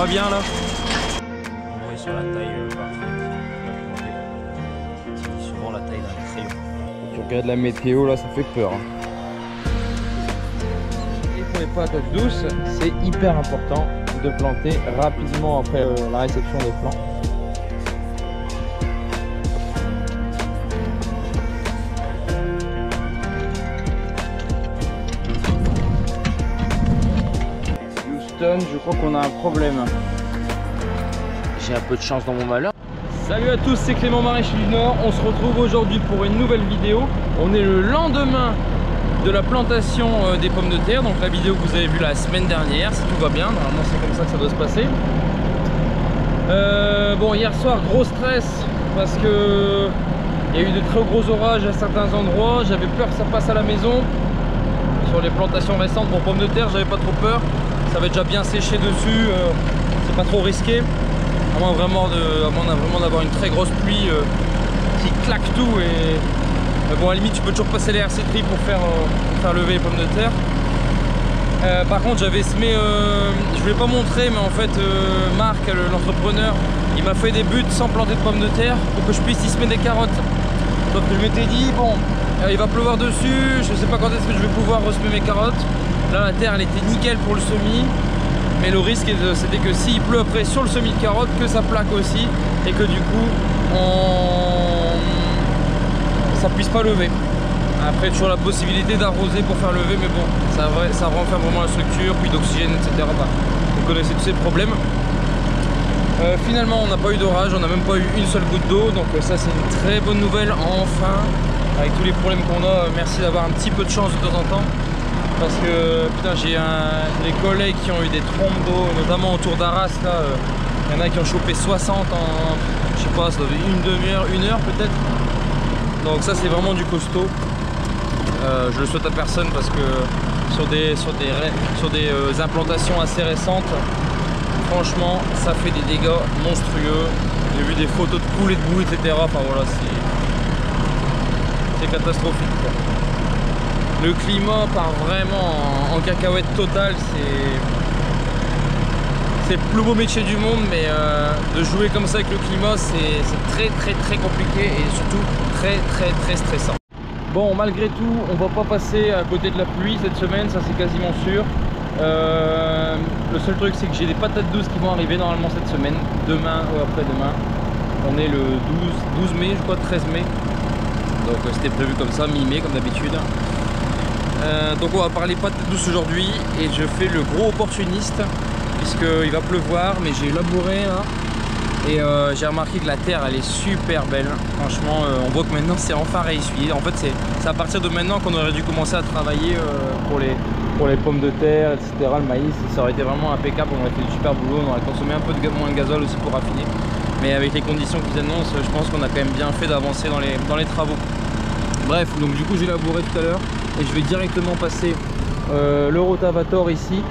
pas bien là. On est sur la taille parfaite. C'est souvent la taille d'un crayon. Quand tu regardes la météo là, ça fait peur. Et pour les patates douces, c'est hyper important de planter rapidement après la réception des plants. Je crois qu'on a un problème. J'ai un peu de chance dans mon malheur. Salut à tous, c'est Clément Maraîcher du Nord. On se retrouve aujourd'hui pour une nouvelle vidéo. On est le lendemain de la plantation des pommes de terre. Donc la vidéo que vous avez vue la semaine dernière, si tout va bien. Normalement c'est comme ça que ça doit se passer. Bon, hier soir gros stress parce que il y a eu de très gros orages à certains endroits. J'avais peur que ça passe à la maison. Sur les plantations récentes pour pommes de terre, j'avais pas trop peur. Ça va déjà bien séché dessus, c'est pas trop risqué. À moins vraiment d'avoir une très grosse pluie qui claque tout. Et bon, à la limite, tu peux toujours passer les RC tri pour faire lever les pommes de terre. Par contre, j'avais semé, je vais pas montrer, mais en fait, Marc, l'entrepreneur, il m'a fait des buts sans planter de pommes de terre pour que je puisse y semer des carottes. Sauf que je m'étais dit, bon, il va pleuvoir dessus, je sais pas quand est-ce que je vais pouvoir ressemer mes carottes. Là la terre elle était nickel pour le semis, mais le risque c'était que s'il pleut après sur le semis de carottes, que ça plaque aussi et que du coup ça puisse pas lever. Après toujours la possibilité d'arroser pour faire lever, mais bon ça renferme vraiment la structure, puis d'oxygène, etc. Bah, vous connaissez tous ces problèmes. Finalement on n'a pas eu d'orage, on n'a même pas eu une seule goutte d'eau, donc ça c'est une très bonne nouvelle enfin. Avec tous les problèmes qu'on a, merci d'avoir un petit peu de chance de temps en temps. Parce que putain, j'ai des collègues qui ont eu des trompes d'eau, notamment autour d'Arras là. Il y en a qui ont chopé 60 en, je sais pas, ça doit être une demi-heure, une heure peut-être. Donc ça c'est vraiment du costaud. Je le souhaite à personne parce que sur des implantations assez récentes, franchement ça fait des dégâts monstrueux. J'ai vu des photos de coulées de boue, etc. Enfin voilà, c'est catastrophique quoi. Le climat part vraiment en cacahuète totale, c'est le plus beau métier du monde, mais de jouer comme ça avec le climat, c'est très compliqué et surtout très stressant. Bon, malgré tout, on va pas passer à côté de la pluie cette semaine, ça c'est quasiment sûr. Le seul truc c'est que j'ai des patates douces qui vont arriver normalement cette semaine, demain ou après-demain. On est le 12 mai, je crois, 13 mai. Donc c'était prévu comme ça, mi-mai comme d'habitude. Donc on va parler patates douces aujourd'hui et je fais le gros opportuniste puisqu'il va pleuvoir, mais j'ai labouré là et j'ai remarqué que la terre elle est super belle. Franchement on voit que maintenant c'est enfin réessuyé. En fait c'est à partir de maintenant qu'on aurait dû commencer à travailler pour les pommes de terre, etc. Le maïs, ça aurait été vraiment impeccable, on aurait fait du super boulot, on aurait consommé un peu moins de gazole aussi pour raffiner. Mais avec les conditions qu'ils annoncent, je pense qu'on a quand même bien fait d'avancer dans les travaux. Bref, donc du coup j'ai labouré tout à l'heure et je vais directement passer le rotavator ici.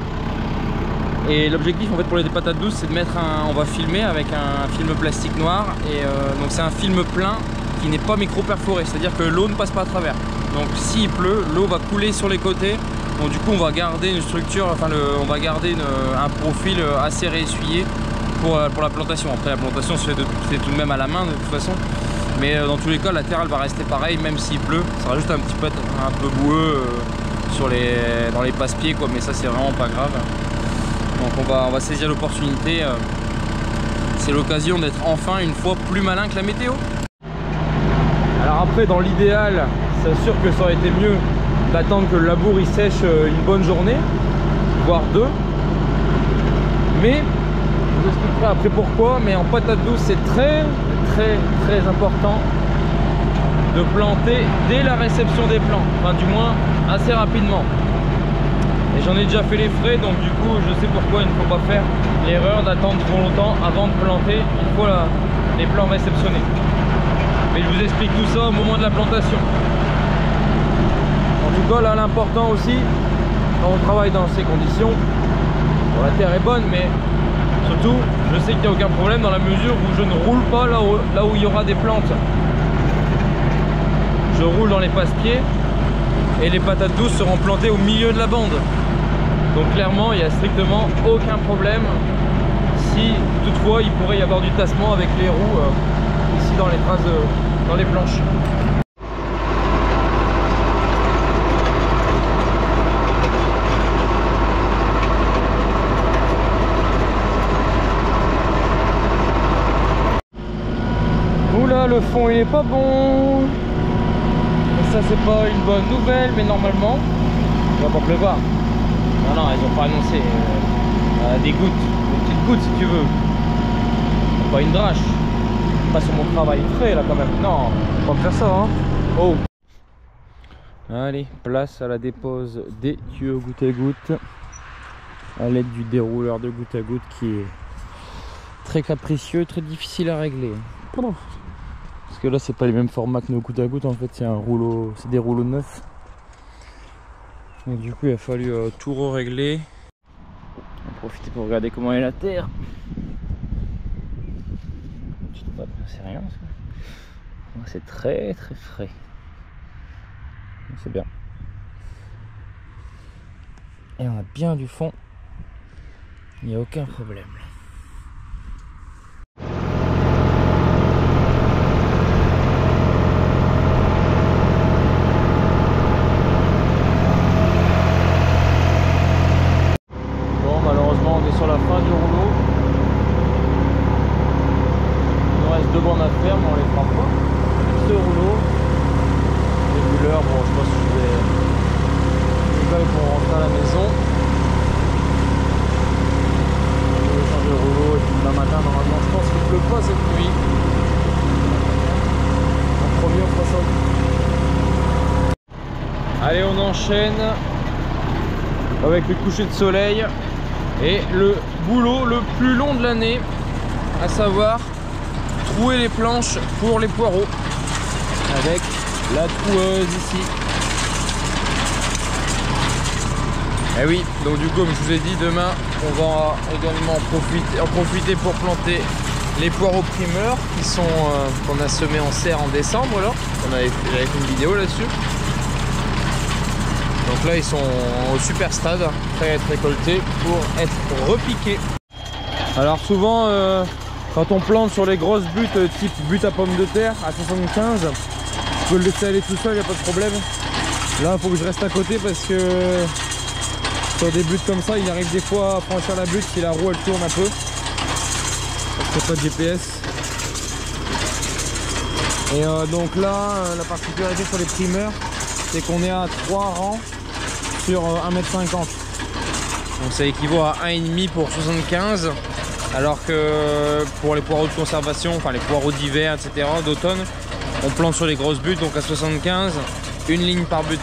Et l'objectif en fait pour les patates douces, c'est de mettre on va filmer avec un film plastique noir et donc c'est un film plein qui n'est pas micro perforé, c'est-à-dire que l'eau ne passe pas à travers. Donc s'il pleut, l'eau va couler sur les côtés. Donc du coup on va garder une structure, enfin on va garder un profil assez réessuyé pour la plantation. Après la plantation se fait tout de même à la main de toute façon. Mais dans tous les cas la terre elle va rester pareille même s'il pleut. Ça sera juste un petit peu boueux dans les passe-pieds quoi, mais ça c'est vraiment pas grave. Donc on va saisir l'opportunité. C'est l'occasion d'être enfin une fois plus malin que la météo. Alors après dans l'idéal, c'est sûr que ça aurait été mieux d'attendre que le labour il sèche une bonne journée, voire deux. Mais je vous expliquerai après pourquoi, mais en patates douces c'est très important de planter dès la réception des plants, enfin du moins assez rapidement. Et j'en ai déjà fait les frais, donc du coup je sais pourquoi il ne faut pas faire l'erreur d'attendre trop longtemps avant de planter une fois les plants réceptionnés. Mais je vous explique tout ça au moment de la plantation. En tout cas là l'important aussi quand on travaille dans ces conditions, bon, la terre est bonne mais surtout je sais qu'il n'y a aucun problème dans la mesure où je ne roule pas là où il y aura des plantes. Je roule dans les passe-pieds et les patates douces seront plantées au milieu de la bande. Donc clairement il n'y a strictement aucun problème si toutefois il pourrait y avoir du tassement avec les roues ici dans les traces, dans les planches. Oula, le fond il est pas bon. Et ça c'est pas une bonne nouvelle, mais normalement il va pas pleuvoir. Non, ils ont pas annoncé des gouttes, des petites gouttes si tu veux. Pas une drache. Pas sur mon travail frais là quand même. Non, on va pas faire ça hein. Oh. Allez, place à la dépose des tuyaux goutte à goutte à l'aide du dérouleur de goutte à goutte qui est très capricieux, très difficile à régler. Pardon. Parce que là c'est pas les mêmes formats que nos gouttes à goutte, en fait c'est un rouleau, c'est des rouleaux neufs. Donc du coup il a fallu tout régler. On va profiter pour regarder comment est la terre. C'est rien ça. C'est très très frais. C'est bien. Et on a bien du fond. Il n'y a aucun problème. Sur la fin du rouleau, il nous reste 2 bandes à faire, mais on les fera pas. Ce rouleau, les bulleurs, bon, je pense que je vais pour rentrer à la maison. Je vais changer le rouleau et puis demain matin, normalement, je pense qu'il ne pleut pas cette nuit. En premier, on fera ça. Allez, on enchaîne avec le coucher de soleil. Et le boulot le plus long de l'année, à savoir trouer les planches pour les poireaux avec la troueuse ici. Et oui, donc du coup comme je vous ai dit, demain on va également en profiter pour planter les poireaux primeurs qui sont qu'on a semés en serre en décembre là. J'avais fait une vidéo là-dessus. Donc là ils sont au super stade, prêts à être récoltés pour être repiqués. Alors souvent quand on plante sur les grosses buttes type butte à pommes de terre à 75, je peux le laisser aller tout seul, il n'y a pas de problème. Là il faut que je reste à côté parce que sur des buttes comme ça il arrive des fois à franchir la butte si la roue elle tourne un peu. Parce qu'il n'y a pas de GPS. Et donc là la particularité sur les primeurs c'est qu'on est à 3 rangs sur 1,50 m. Donc ça équivaut à 1,5 pour 75, alors que pour les poireaux de conservation, enfin les poireaux d'hiver, etc., d'automne, on plante sur les grosses buttes, donc à 75, une ligne par butte.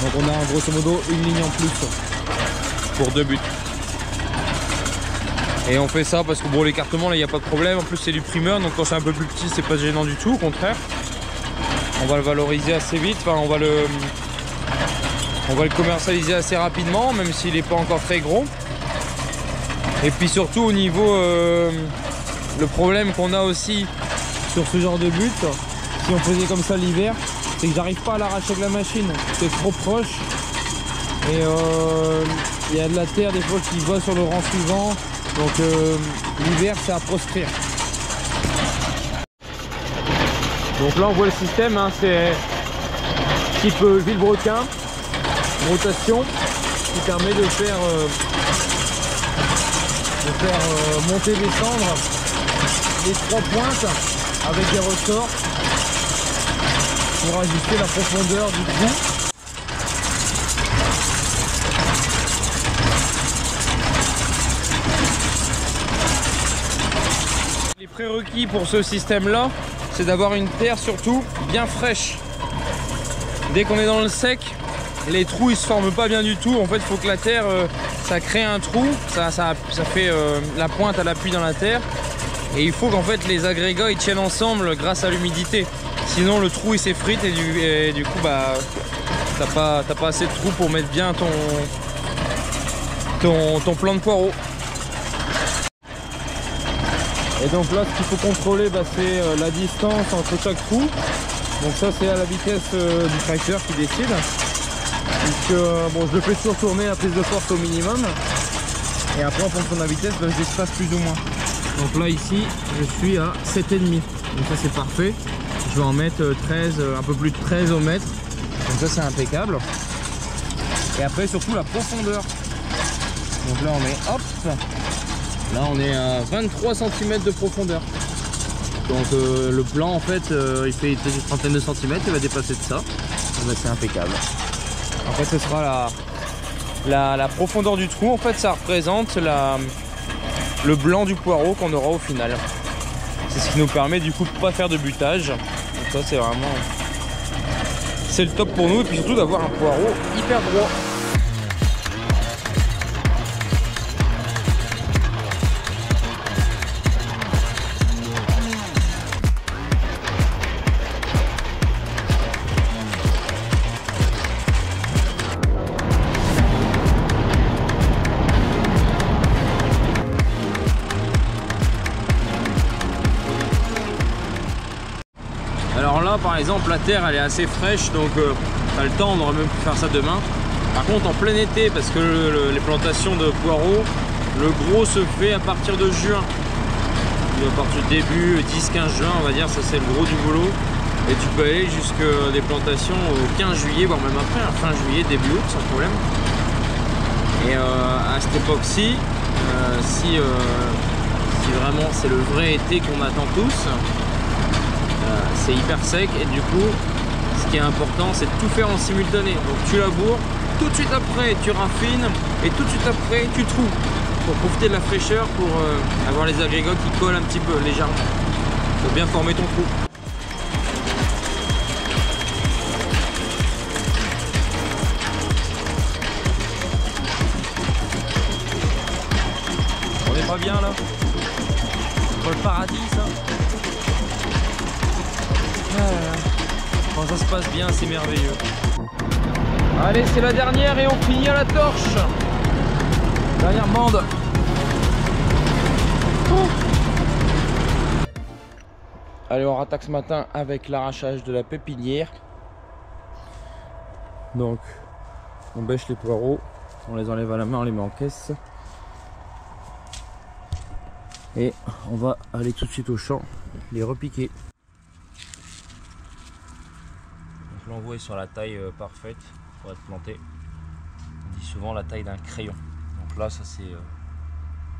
Donc on a grosso modo une ligne en plus pour 2 buttes. Et on fait ça parce que bon, l'écartement là il n'y a pas de problème, en plus c'est du primeur, donc quand c'est un peu plus petit c'est pas gênant du tout, au contraire. On va le valoriser assez vite, enfin on va le commercialiser assez rapidement, même s'il n'est pas encore très gros. Et puis surtout au niveau le problème qu'on a aussi sur ce genre de butte, si on faisait comme ça l'hiver, c'est que j'arrive pas à l'arracher avec la machine, c'est trop proche et il y a de la terre des fois qui va sur le rang suivant, donc l'hiver c'est à proscrire. Donc là on voit le système, hein, c'est type vilebrequin, rotation qui permet de faire monter, descendre les 3 pointes avec des ressorts pour ajuster la profondeur du trou. Les prérequis pour ce système là, c'est d'avoir une terre surtout bien fraîche. Dès qu'on est dans le sec, les trous ils se forment pas bien du tout. En fait il faut que la terre ça crée un trou, ça fait la pointe à l'appui dans la terre, et il faut qu'en fait les agrégats ils tiennent ensemble grâce à l'humidité, sinon le trou il s'effrite et du coup bah t'as pas assez de trous pour mettre bien ton plant de poireaux. Et donc là ce qu'il faut contrôler bah, c'est la distance entre chaque trou. Donc ça c'est à la vitesse du tracteur qui décide. Puisque bon, je le fais toujours tourner la prise de force au minimum. Et après en fonction de la vitesse, ben, je l'espace plus ou moins. Donc là ici, je suis à 7,5. Donc ça c'est parfait. Je vais en mettre 13, un peu plus de 13 au mètre. Donc ça c'est impeccable. Et après surtout la profondeur. Donc là on est hop. Là on est à 23 cm de profondeur. Donc le plan en fait il fait une trentaine de centimètres, il va dépasser de ça. Donc c'est impeccable. En fait ce sera la profondeur du trou. En fait ça représente le blanc du poireau qu'on aura au final. C'est ce qui nous permet du coup de pas faire de butage. Donc ça c'est vraiment... c'est le top pour nous et puis surtout d'avoir un poireau hyper droit. Alors là par exemple la terre elle est assez fraîche, donc pas le temps, on aurait même pu faire ça demain. Par contre en plein été, parce que les plantations de poireaux, le gros se fait à partir de juin. À partir du début 10-15 juin on va dire, ça c'est le gros du boulot. Et tu peux aller jusqu'à des plantations au 15 juillet, voire même après, fin juillet, début août, sans problème. Et à cette époque-ci, si vraiment c'est le vrai été qu'on attend tous, c'est hyper sec et du coup ce qui est important c'est de tout faire en simultané. Donc tu laboures, tout de suite après tu raffines et tout de suite après tu troues pour profiter de la fraîcheur, pour avoir les agrégats qui collent un petit peu légèrement. Il faut bien former ton trou. On est pas bien là? C'est pas le paradis ça? Quand ça se passe bien, c'est merveilleux. Allez, c'est la dernière et on finit à la torche. Dernière bande. Allez, on rattaque ce matin avec l'arrachage de la pépinière. Donc, on bêche les poireaux, on les enlève à la main, on les met en caisse. Et on va aller tout de suite au champ, les repiquer. L'envoi est sur la taille parfaite pour être planté. On dit souvent la taille d'un crayon. Donc là, ça c'est,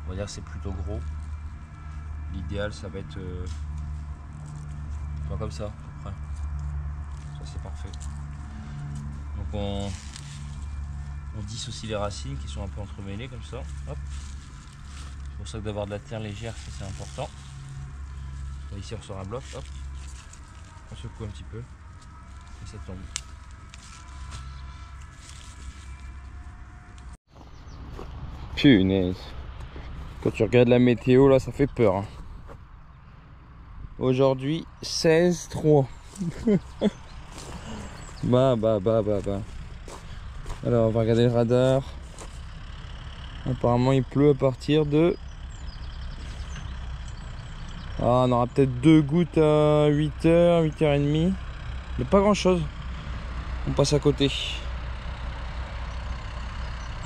on va dire, c'est plutôt gros. L'idéal, ça va être comme ça, à peu près. Ça c'est parfait. Donc on dissocie les racines qui sont un peu entremêlées comme ça. Hop. C'est pour ça que d'avoir de la terre légère, ça c'est important. Là, ici, on ressort un bloc. Hop. On secoue un petit peu. Et ça tombe. Punaise. Quand tu regardes la météo là, ça fait peur. Hein. Aujourd'hui 16-3. bah. Alors on va regarder le radar. Apparemment il pleut à partir de... Ah, on aura peut-être 2 gouttes à 8h, 8h30. Mais pas grand chose. On passe à côté.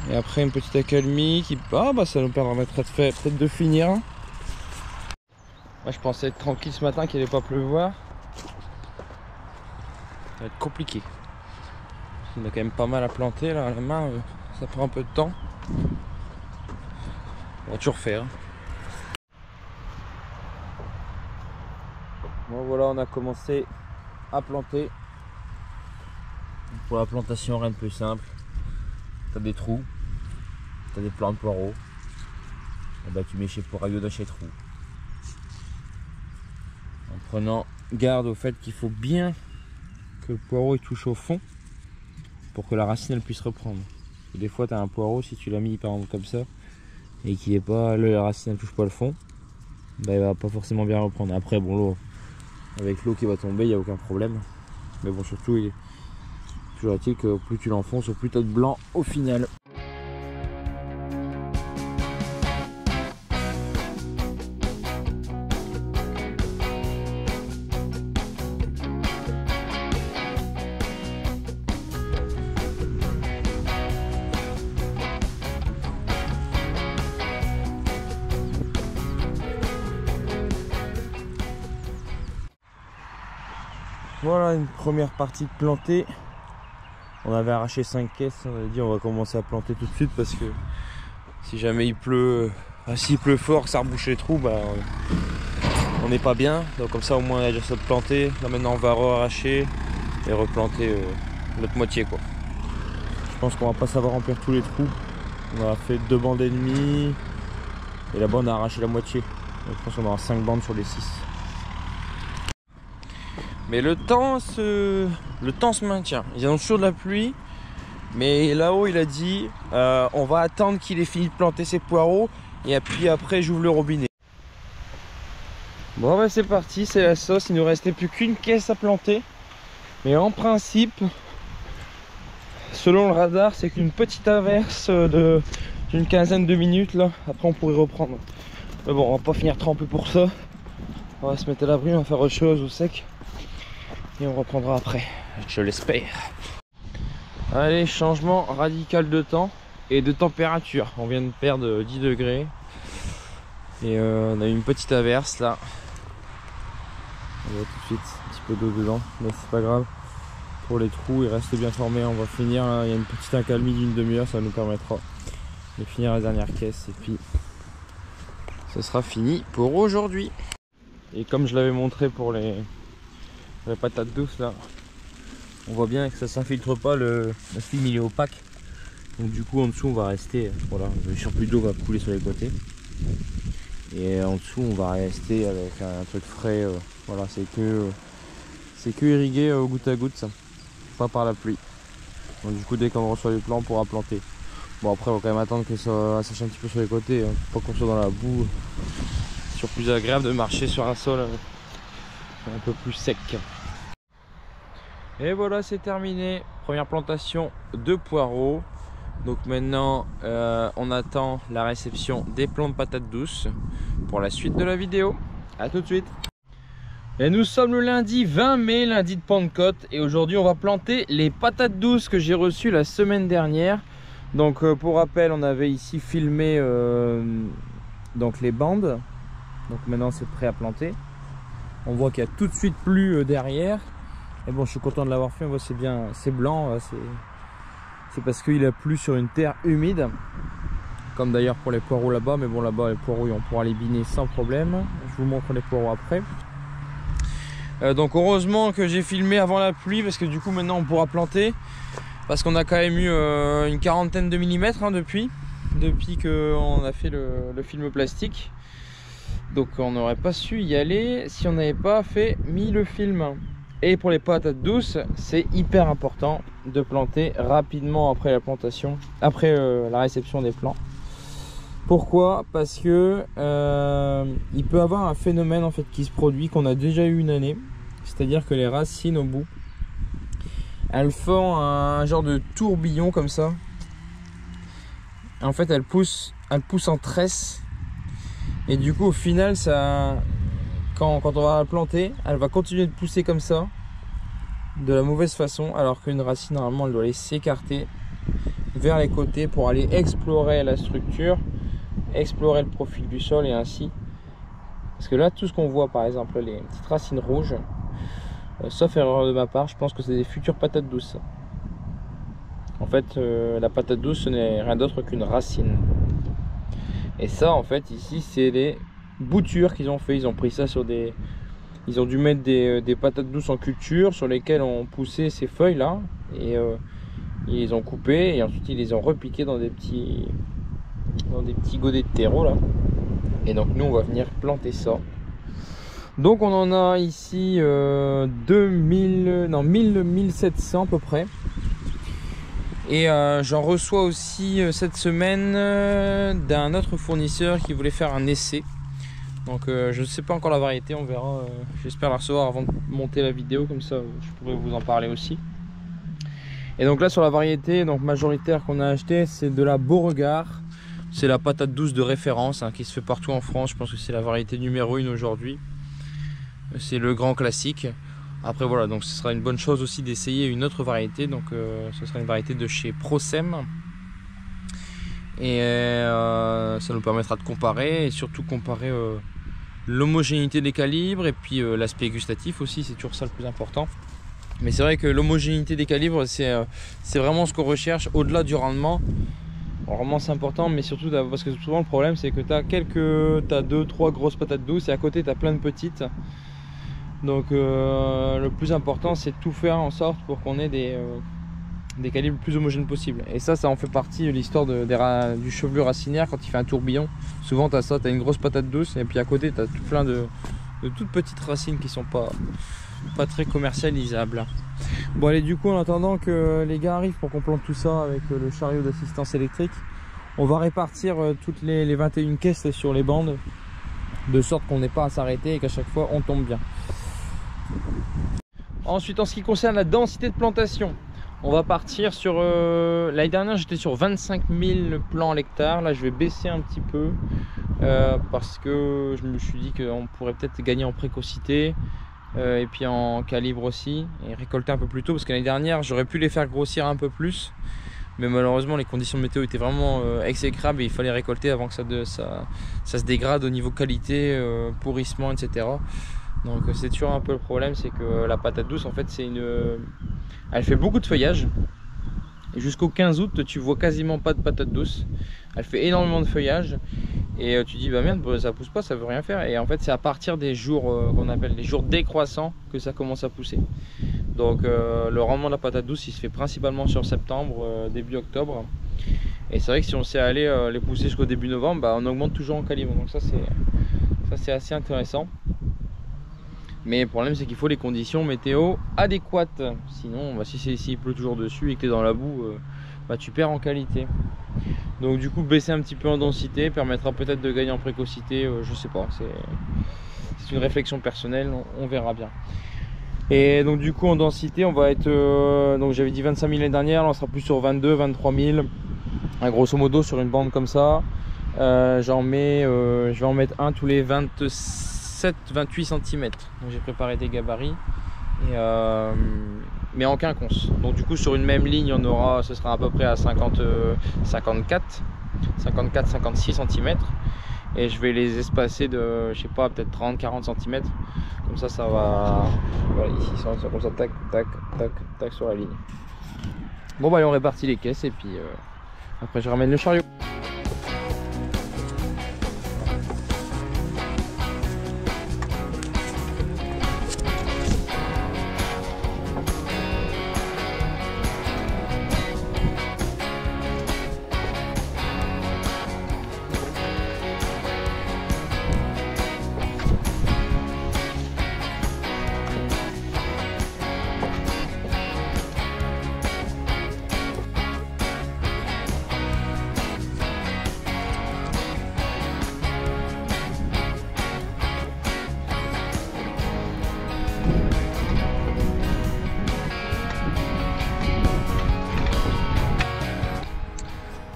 Et après une petite accalmie qui... Ah bah ça nous permettra de faire peut-être de finir. Moi je pensais être tranquille ce matin qu'il n'allait pas pleuvoir. Ça va être compliqué. On a quand même pas mal à planter là à la main. Ça prend un peu de temps. On va toujours faire. Bon voilà, on a commencé à planter. Pour la plantation, rien de plus simple. Tu as des trous, tu as des plants de poireaux. Et bah, tu mets chez Poiraillot dans chez trous. En prenant garde au fait qu'il faut bien que le poireau il touche au fond pour que la racine elle puisse reprendre. Parce que des fois tu as un poireau, si tu l'as mis par exemple comme ça et qu'il est pas, la racine elle touche pas le fond, bah, il va pas forcément bien reprendre. Après bon, l'eau, avec l'eau qui va tomber, il n'y a aucun problème. Mais bon, surtout, il est toujours est-il que plus tu l'enfonces, plus tu as de blanc au final. Voilà une première partie plantée. On avait arraché 5 caisses, on avait dit on va commencer à planter tout de suite parce que si jamais il pleut, s'il pleut fort, que ça rebouche les trous, bah, on n'est pas bien. Donc comme ça au moins on a déjà ça de planter. Là maintenant on va arracher et replanter l'autre moitié quoi. Je pense qu'on va pas savoir remplir tous les trous. On a fait 2 bandes et demie et là-bas on a arraché la moitié. Donc, je pense qu'on aura 5 bandes sur les 6. Mais le temps se maintient. Ils annoncent toujours de la pluie. Mais là-haut il a dit on va attendre qu'il ait fini de planter ses poireaux et puis après j'ouvre le robinet. Bon bah c'est parti, c'est la sauce. Il nous restait plus qu'une caisse à planter. Mais en principe, selon le radar, c'est qu'une petite averse d'une quinzaine de minutes là. Après on pourrait reprendre. Mais bon, on va pas finir trempé pour ça. On va se mettre à l'abri, on va faire autre chose au sec. Et on reprendra après, je l'espère. Allez, changement radical de temps et de température. On vient de perdre 10 degrés. Et on a eu une petite averse là. On voit tout de suite un petit peu d'eau dedans, mais c'est pas grave. Pour les trous, ils restent bien formés. On va finir, il y a une petite accalmie d'une demi-heure, ça nous permettra de finir la dernière caisse. Et puis, ce sera fini pour aujourd'hui. Et comme je l'avais montré pour les patates douces là, on voit bien que ça s'infiltre pas, le film il est opaque. Donc du coup en dessous on va rester, voilà, le surplus d'eau va couler sur les côtés. Et en dessous on va rester avec un truc frais, voilà, c'est que irrigué au goutte à goutte ça, pas par la pluie. Donc du coup dès qu'on reçoit les plants on pourra planter. Bon après on va quand même attendre que ça sèche un petit peu sur les côtés, hein, pas qu'on soit dans la boue. C'est toujours plus agréable de marcher sur un sol un peu plus sec. Et voilà, c'est terminé. Première plantation de poireaux. Donc maintenant on attend la réception des plants de patates douces pour la suite de la vidéo. A tout de suite. Et nous sommes le lundi 20 mai, lundi de Pentecôte. Et aujourd'hui on va planter les patates douces que j'ai reçues la semaine dernière. Donc pour rappel, on avait ici filmé donc les bandes. Donc maintenant c'est prêt à planter. On voit qu'il y a tout de suite plu derrière. Et bon, je suis content de l'avoir fait. On voit c'est bien, c'est blanc. C'est parce qu'il a plu sur une terre humide. Comme d'ailleurs pour les poireaux là-bas. Mais bon, là-bas les poireaux on pourra les biner sans problème. Je vous montre les poireaux après. Donc heureusement que j'ai filmé avant la pluie. Parce que du coup maintenant on pourra planter. Parce qu'on a quand même eu une quarantaine de millimètres hein, depuis qu'on a fait le film plastique. Donc on n'aurait pas su y aller si on n'avait pas mis le film. Et pour les patates douces, c'est hyper important de planter rapidement après la plantation, après la réception des plants. Pourquoi? Parce que il peut avoir un phénomène en fait qui se produit, qu'on a déjà eu une année. C'est-à-dire que les racines au bout, elles font un genre de tourbillon comme ça. En fait, elles poussent en tresse. Et du coup, au final, ça, quand on va la planter, elle va continuer de pousser comme ça, de la mauvaise façon, alors qu'une racine, normalement, elle doit aller s'écarter vers les côtés pour aller explorer la structure, explorer le profil du sol et ainsi. Parce que là, tout ce qu'on voit, par exemple, les petites racines rouges, sauf erreur de ma part, je pense que c'est des futures patates douces. En fait, la patate douce, ce n'est rien d'autre qu'une racine. Et ça, en fait, ici, c'est les boutures qu'ils ont fait. Ils ont pris ça sur des... Ils ont dû mettre des patates douces en culture sur lesquelles on poussait ces feuilles-là. Et ils les ont coupées et ensuite ils les ont repiquées dans des petits godets de terreau, là. Et donc, nous, on va venir planter ça. Donc, on en a ici 1700 à peu près. Et j'en reçois aussi cette semaine d'un autre fournisseur qui voulait faire un essai. Donc je ne sais pas encore la variété, on verra. J'espère la recevoir avant de monter la vidéo, comme ça je pourrais vous en parler aussi. Et donc là sur la variété donc majoritaire qu'on a acheté, c'est de la Beauregard. C'est la patate douce de référence hein, qui se fait partout en France. Je pense que c'est la variété numéro 1 aujourd'hui. C'est le grand classique. Après voilà, donc ce sera une bonne chose aussi d'essayer une autre variété. Donc ce sera une variété de chez Procem. Et ça nous permettra de comparer et surtout comparer l'homogénéité des calibres et puis l'aspect gustatif aussi, c'est toujours ça le plus important. Mais c'est vrai que l'homogénéité des calibres, c'est vraiment ce qu'on recherche au-delà du rendement. Le rendement c'est important, mais surtout parce que souvent le problème c'est que tu as 2-3 grosses patates douces et à côté tu as plein de petites. Donc le plus important c'est de tout faire en sorte pour qu'on ait des calibres le plus homogènes possible. Et ça en fait partie de l'histoire du chevelu racinaire quand il fait un tourbillon. Souvent tu as ça, tu as une grosse patate douce et puis à côté tu as tout plein de toutes petites racines qui sont pas très commercialisables. Bon allez, du coup en attendant que les gars arrivent pour qu'on plante tout ça avec le chariot d'assistance électrique, on va répartir toutes les 21 caisses sur les bandes de sorte qu'on n'ait pas à s'arrêter et qu'à chaque fois on tombe bien. Ensuite, en ce qui concerne la densité de plantation, on va partir sur l'année dernière j'étais sur 25 000 plants à l'hectare. Là je vais baisser un petit peu parce que je me suis dit qu'on pourrait peut-être gagner en précocité et puis en calibre aussi et récolter un peu plus tôt, parce que l'année dernière j'aurais pu les faire grossir un peu plus, mais malheureusement les conditions de météo étaient vraiment exécrables et il fallait récolter avant que ça se dégrade au niveau qualité, pourrissement, etc. Donc c'est toujours un peu le problème, c'est que la patate douce en fait elle fait beaucoup de feuillage et jusqu'au 15 août tu vois quasiment pas de patate douce. Elle fait énormément de feuillage et tu dis bah merde, ça pousse pas, ça veut rien faire. Et en fait c'est à partir des jours qu'on appelle les jours décroissants que ça commence à pousser. Donc le rendement de la patate douce il se fait principalement sur septembre, début octobre. Et c'est vrai que si on sait aller les pousser jusqu'au début novembre, bah, on augmente toujours en calibre. Donc ça c'est assez intéressant. Mais le problème c'est qu'il faut les conditions météo adéquates. Sinon s'il pleut toujours dessus et que tu es dans la boue, bah, tu perds en qualité. Donc du coup baisser un petit peu en densité permettra peut-être de gagner en précocité, je sais pas, c'est une réflexion personnelle, on verra bien. Et donc du coup en densité on va être, donc j'avais dit 25 000 l'année dernière, là on sera plus sur 22, 23 000, grosso modo sur une bande comme ça. Je vais en mettre un tous les 27-28 cm, donc j'ai préparé des gabarits. Mais en quinconce. Donc du coup sur une même ligne ce sera à peu près à 54-56 cm et je vais les espacer de, je sais pas, peut-être 30-40 cm, comme ça va, voilà, ici comme ça, tac tac tac tac sur la ligne. Bon bah allez, on répartit les caisses et puis après je ramène le chariot.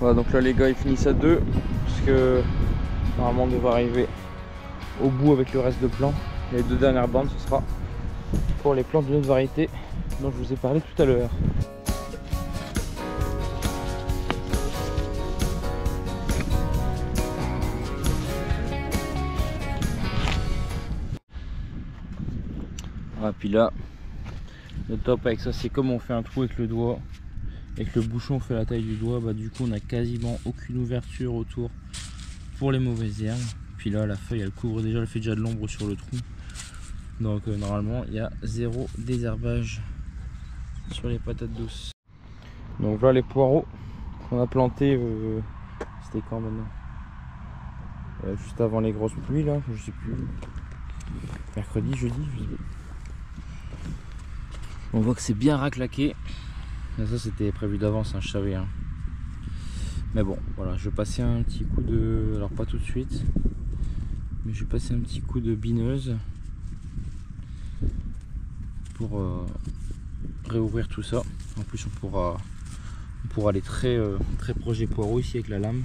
Voilà, donc là les gars ils finissent à 2 parce que normalement on devrait arriver au bout avec le reste de plants. Les 2 dernières bandes ce sera pour les plants d'une autre variété dont je vous ai parlé tout à l'heure. Voilà, puis là le top avec ça c'est comme on fait un trou avec le doigt et que le bouchon fait la taille du doigt, bah du coup on a quasiment aucune ouverture autour pour les mauvaises herbes. Puis là la feuille elle couvre déjà, elle fait déjà de l'ombre sur le trou, donc normalement il y a zéro désherbage sur les patates douces. Donc voilà les poireaux qu'on a plantés, c'était quand maintenant, juste avant les grosses pluies là, je sais plus, mercredi, jeudi, je sais plus. On voit que c'est bien raclaqué. Ça c'était prévu d'avance, hein, je savais. Hein. Mais bon, voilà, je vais passer un petit coup de... Alors pas tout de suite, mais je vais passer un petit coup de bineuse pour réouvrir tout ça. En plus on pourra aller très proche des poireaux ici avec la lame.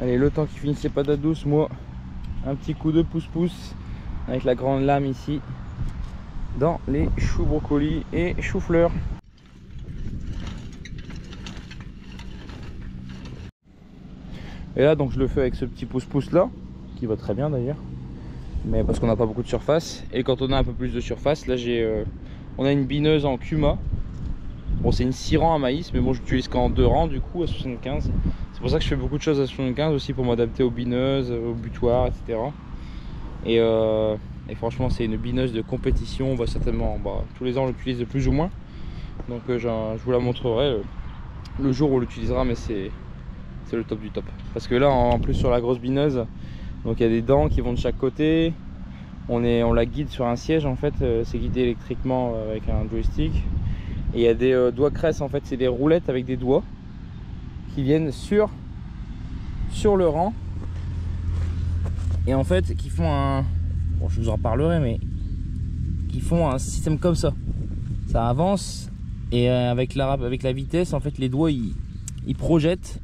Allez, le temps qu'il finisse ses patates douces, moi un petit coup de pouce-pouce avec la grande lame ici dans les choux brocolis et choux-fleurs. Et là donc je le fais avec ce petit pouce-pouce là qui va très bien d'ailleurs, mais parce qu'on n'a pas beaucoup de surface. Et quand on a un peu plus de surface, là j'ai On a une bineuse en Kuma. Bon, c'est une 6 rangs à maïs, mais bon, j'utilise qu'en 2 rangs du coup à 75. C'est pour ça que je fais beaucoup de choses à 75 aussi pour m'adapter aux bineuses, aux butoirs, etc. Et franchement, c'est une bineuse de compétition. On va certainement, tous les ans, on l'utilise de plus ou moins. Donc, je vous la montrerai le jour où on l'utilisera, mais c'est le top du top. Parce que là, en plus sur la grosse bineuse, donc il y a des dents qui vont de chaque côté. On la guide sur un siège en fait, c'est guidé électriquement avec un joystick. Et il y a des doigts cresse en fait, c'est des roulettes avec des doigts qui viennent sur le rang. Et en fait, qui font un... Bon, je vous en reparlerai, mais qui font un système comme ça. Ça avance et avec la vitesse, en fait, les doigts ils projettent.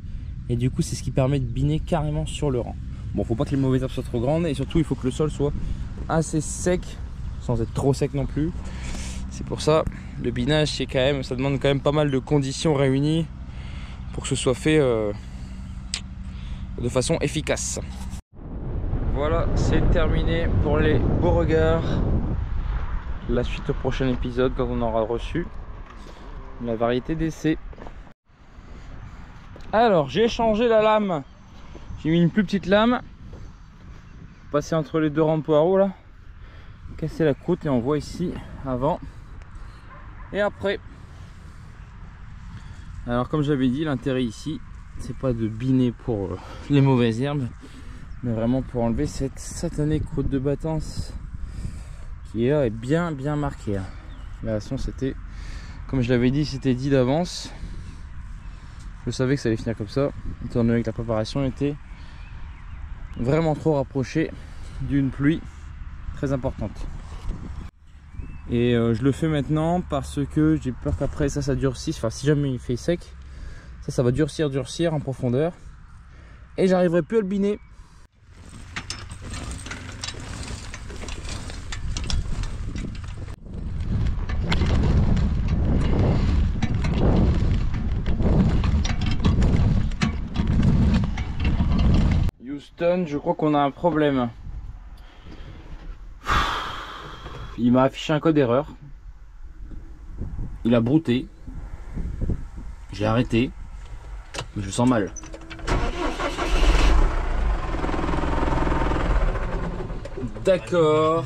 Et du coup, c'est ce qui permet de biner carrément sur le rang. Bon, faut pas que les mauvaises herbes soient trop grandes et surtout, il faut que le sol soit assez sec, sans être trop sec non plus. C'est pour ça, le binage, c'est quand même, ça demande quand même pas mal de conditions réunies pour que ce soit fait de façon efficace. Voilà, c'est terminé pour les Beauregard. La suite au prochain épisode quand on aura reçu la variété d'essai. Alors, j'ai changé la lame. J'ai mis une plus petite lame. Passer entre les deux rangs de poireaux là. Casser la croûte et on voit ici avant et après. Alors comme j'avais dit, l'intérêt ici, c'est pas de biner pour les mauvaises herbes, mais vraiment pour enlever cette satanée croûte de battance qui est là et bien marquée. La façon, c'était, comme je l'avais dit, c'était dit d'avance. Je savais que ça allait finir comme ça, étant donné que la préparation était vraiment trop rapprochée d'une pluie très importante. Et je le fais maintenant parce que j'ai peur qu'après ça durcisse. Enfin, si jamais il fait sec, ça va durcir en profondeur et j'arriverai plus à le biner. Houston, je crois qu'on a un problème. Il m'a affiché un code erreur. Il a brouté. J'ai arrêté. Mais je sens mal. D'accord.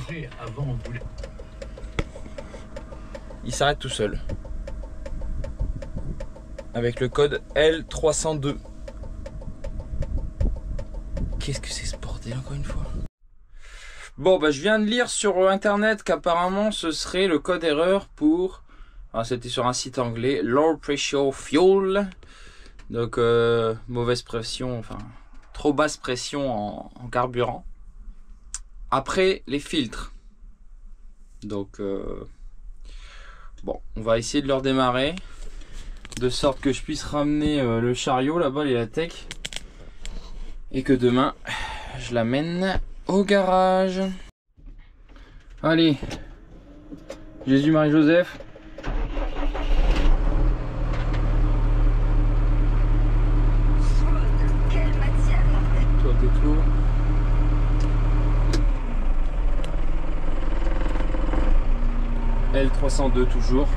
Il s'arrête tout seul. Avec le code L302. Qu'est-ce que c'est ce bordel encore une fois? Bon, je viens de lire sur internet qu'apparemment ce serait le code erreur pour... Alors, c'était sur un site anglais, Low Pressure Fuel. Donc mauvaise pression, enfin trop basse pression en carburant. Après les filtres. Donc bon, on va essayer de le redémarrer. De sorte que je puisse ramener le chariot là-bas, les latex. Et que demain, je l'amène au garage. Allez, Jésus, Marie, Joseph. Quelle matière? Toi, tes tours. L302 toujours.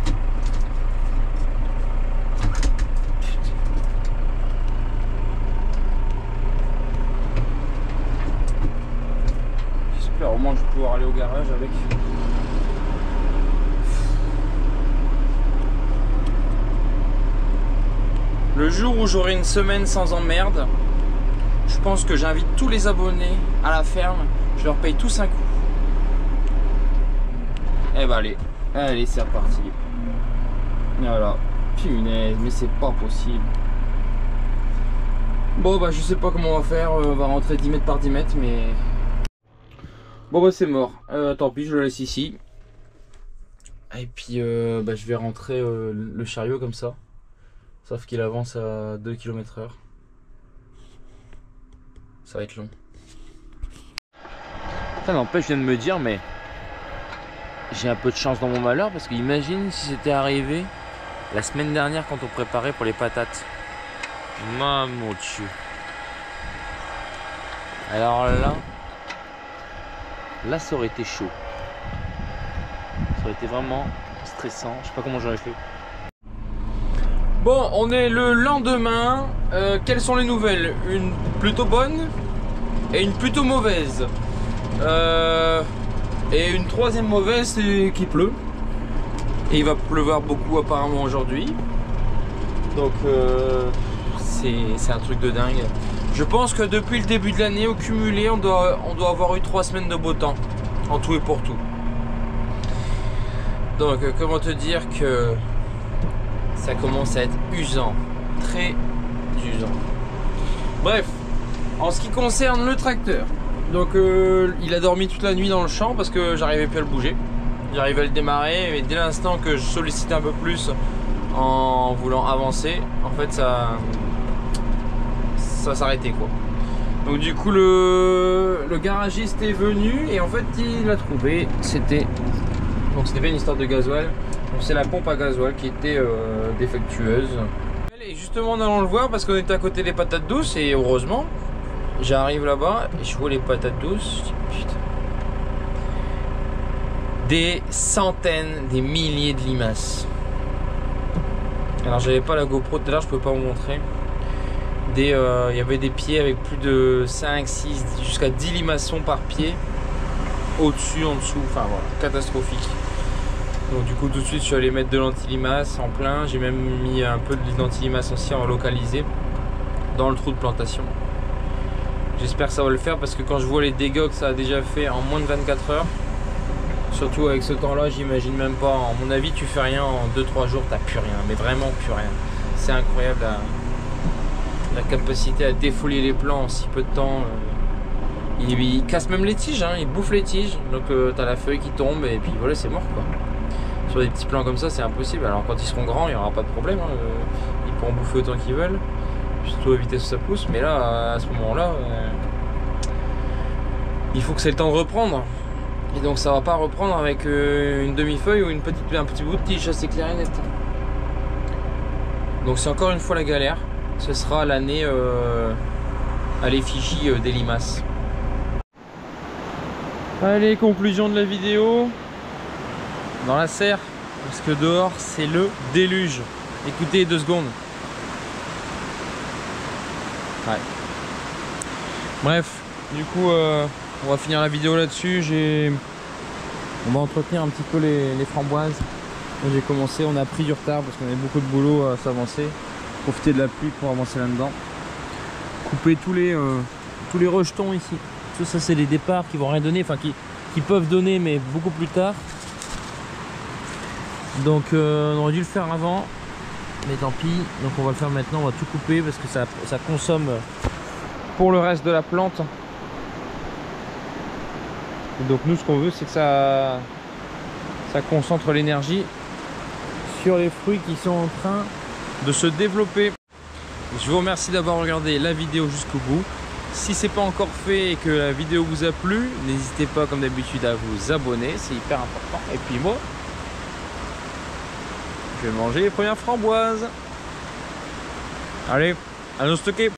Au moins je vais pouvoir aller au garage avec. Le jour où j'aurai une semaine sans emmerde, je pense que j'invite tous les abonnés à la ferme, je leur paye tous un coup. Et allez c'est reparti. Voilà, punaise, mais c'est pas possible. Bon je sais pas comment on va faire, on va rentrer 10 mètres par 10 mètres mais... Bon c'est mort, tant pis, je le laisse ici. Et puis je vais rentrer le chariot comme ça. Sauf qu'il avance à 2 km/h. Ça va être long. Ça n'empêche, je viens de me dire, mais j'ai un peu de chance dans mon malheur. Parce que imagine si c'était arrivé la semaine dernière quand on préparait pour les patates. Mon Dieu. Alors là ça aurait été chaud. Ça aurait été vraiment stressant, je sais pas comment j'aurais fait. Bon, on est le lendemain. Quelles sont les nouvelles? Une plutôt bonne et une plutôt mauvaise. Et une troisième mauvaise, c'est qu'il pleut. Et il va pleuvoir beaucoup apparemment aujourd'hui. Donc c'est un truc de dingue. Je pense que depuis le début de l'année, au cumulé, on doit avoir eu 3 semaines de beau temps. En tout et pour tout. Donc comment te dire que ça commence à être usant. Très usant. Bref, en ce qui concerne le tracteur. Donc il a dormi toute la nuit dans le champ parce que j'arrivais plus à le bouger. J'arrivais à le démarrer, mais dès l'instant que je sollicitais un peu plus en voulant avancer, en fait ça s'arrêtait quoi. Donc du coup le garagiste est venu et en fait il a trouvé, c'était pas une histoire de gasoil, donc c'est la pompe à gasoil qui était défectueuse. Et justement en allant le voir parce qu'on était à côté des patates douces et heureusement j'arrive là-bas et je vois les patates douces, je dis, putain. Des centaines, des milliers de limaces. Alors j'avais pas la GoPro tout à l'heure, je peux pas vous montrer. Il y avait des pieds avec plus de 5, 6, jusqu'à 10 limaçons par pied. Au-dessus, en dessous, enfin voilà, catastrophique. Donc du coup tout de suite je suis allé mettre de l'anti-limace en plein. J'ai même mis un peu d'anti-limace aussi en localisé dans le trou de plantation. J'espère que ça va le faire parce que quand je vois les dégâts que ça a déjà fait en moins de 24 heures, surtout avec ce temps-là, j'imagine même pas. À mon avis, tu fais rien en 2-3 jours, t'as plus rien, mais vraiment plus rien. C'est incroyable la capacité à défolier les plants en si peu de temps. Il casse même les tiges, hein, il bouffe les tiges. Donc t'as la feuille qui tombe et puis voilà, c'est mort quoi. Sur des petits plants comme ça, c'est impossible. Alors quand ils seront grands, il n'y aura pas de problème. Hein. Ils pourront bouffer autant qu'ils veulent. Surtout à vitesse où ça pousse. Mais là, à ce moment-là, il faut que c'est le temps de reprendre. Et donc ça va pas reprendre avec une demi-feuille ou un petit bout de tige, ça c'est clair et net. Donc c'est encore une fois la galère. Ce sera l'année à l'effigie des limaces. Allez, conclusion de la vidéo. Dans la serre, parce que dehors c'est le déluge. Écoutez 2 secondes. Ouais. Bref, du coup on va finir la vidéo là-dessus. On va entretenir un petit peu les framboises. J'ai commencé, on a pris du retard parce qu'on avait beaucoup de boulot à s'avancer. Profiter de la pluie pour avancer là-dedans. Couper tous les rejetons ici. Ça c'est les départs qui vont rien donner, enfin qui peuvent donner mais beaucoup plus tard. Donc on aurait dû le faire avant. Mais tant pis, donc on va le faire maintenant, on va tout couper parce que ça consomme pour le reste de la plante. Et donc nous ce qu'on veut c'est que ça concentre l'énergie sur les fruits qui sont en train de se développer. Je vous remercie d'avoir regardé la vidéo jusqu'au bout. Si c'est pas encore fait et que la vidéo vous a plu, n'hésitez pas comme d'habitude à vous abonner, c'est hyper important. Et puis moi, je vais manger les premières framboises. Allez, à nous stocker.